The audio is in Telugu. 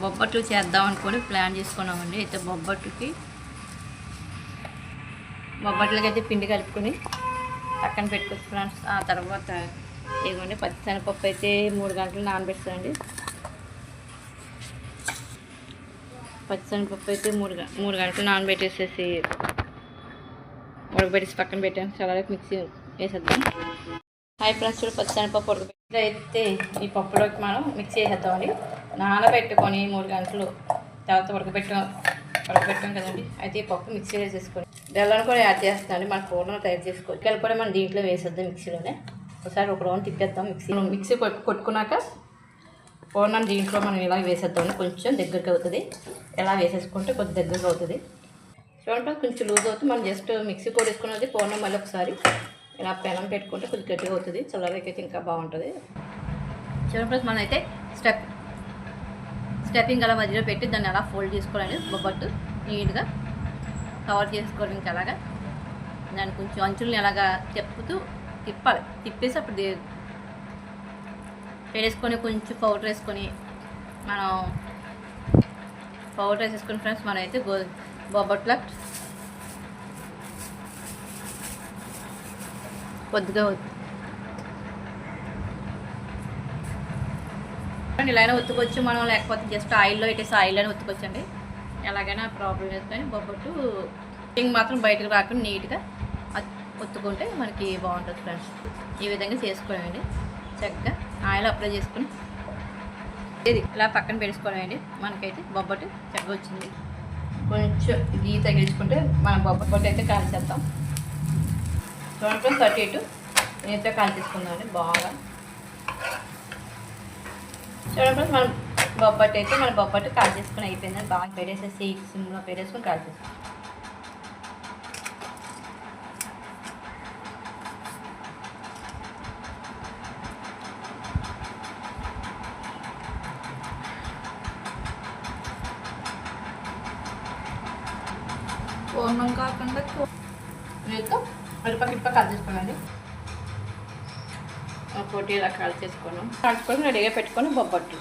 బొబ్బట్లు చేద్దాం అనుకొని ప్లాన్ చేసుకున్నామండి. అయితే బొబ్బట్లకి అయితే పిండి కలుపుకొని పక్కన పెట్టుకోవచ్చు ఫ్రెండ్స్. ఆ తర్వాత ఇదిగోండి పచ్చిశనగపప్పు అయితే 3 గంటలు నానబెడతానండి. పచ్చిశనగపప్పు అయితే 3 గంటలు నానబెట్టేసేసి ఉడకబెట్టేసి పక్కన పెట్టాను. చాలా మిక్సీ వేసేద్దాం. హాయ్ ఫ్రెండ్స్, చూడు పచ్చిశనగపప్పు ఉడకబెట్టి అయితే ఈ పప్పులోకి మనం మిక్సీ వేసేద్దామండి. నానబెట్టుకొని 3 గంటలు తర్వాత ఉడకబెట్టాం కదండి. అయితే ఈ పప్పు మిక్సీ వేసేసుకొని బెల్లాన్ని కూడా యాడ్ చేస్తానండి. మన పూర్ణం తయారు చేసుకోవాలి. ఇక్కడ కూడా మనం దీంట్లో వేసేద్దాం మిక్సీలోనే. ఒకసారి ఒక రౌండ్ తిప్పేద్దాం. మిక్సీ కొట్టుకున్నాక పూర్ణం దీంట్లో మనం ఇలా వేసేద్దాం. కొంచెం దగ్గరికి అవుతుంది. ఇలా వేసేసుకుంటే కొద్ది దగ్గరగా అవుతుంది. చూడండి కొంచెం లూజ్ అవుతుంది. మనం జస్ట్ మిక్సీ కూడా వేసుకున్నది పూర్ణం మళ్ళీ ఒకసారి ఇలా పెనం పెట్టుకుంటే కొద్దిగా గట్టిగా అవుతుంది. చల్లరైతే ఇంకా బాగుంటుంది. చూడండి మనం అయితే స్టెప్పింగ్ అలా మధ్యలో పెట్టి దాన్ని అలా ఫోల్డ్ చేసుకోవాలండి. బొబ్బట్టు నీట్గా కవర్ చేసుకోవాలి. ఇంకా అలాగా దాన్ని కొంచెం అంచుల్ని ఎలాగా తిప్పాలి. తిప్పేసి అప్పుడు వేసుకొని కొంచెం పౌడర్ వేసుకొని మనం పౌడర్ వేసేసుకొని ఫ్రెండ్స్ మనం అయితే బొబ్బట్ల కొద్దిగా ఇలా అయినా ఒత్తుకొచ్చు మనం, లేకపోతే జస్ట్ ఆయిల్లో ఇటేసి ఆయిల్లోనే ఒత్తుకొచ్చండి. ఎలాగైనా ప్రాబ్లం లేదు. కానీ బొబ్బట్టు మాత్రం బయటకు రాకుండా నీట్గా ఒత్తుకుంటే మనకి బాగుంటుంది ఫ్రెండ్స్. ఈ విధంగా చేసుకోవాలండి. చక్కగా ఆయిల్ అప్లై చేసుకుని ఇది ఇలా పక్కన పెట్టుకోవాలండి. మనకైతే బొబ్బట్టు చక్కగా వచ్చింది. కొంచెం గీ తగిలించుకుంటే మన బొబ్బట్టు అయితే కాల్చేద్దాం. చూడండి 32 నేతితో కాల్చేసుకుందామండి బాగా. చూడండి మనం బొబ్బట్టు కాల్చేసుకుని అయిపోయిందని బాగా పెట్టేసేసి సిమ్లో పెట్టేసుకుని కాల్చేస్తాం. పూర్ణం కాకుండా నేతితో అటుపక్క కాల్చేసుకోనండి. ఒకటి ఇలా కాల్చేసుకొని రెడీగా పెట్టుకొని బొబ్బట్లు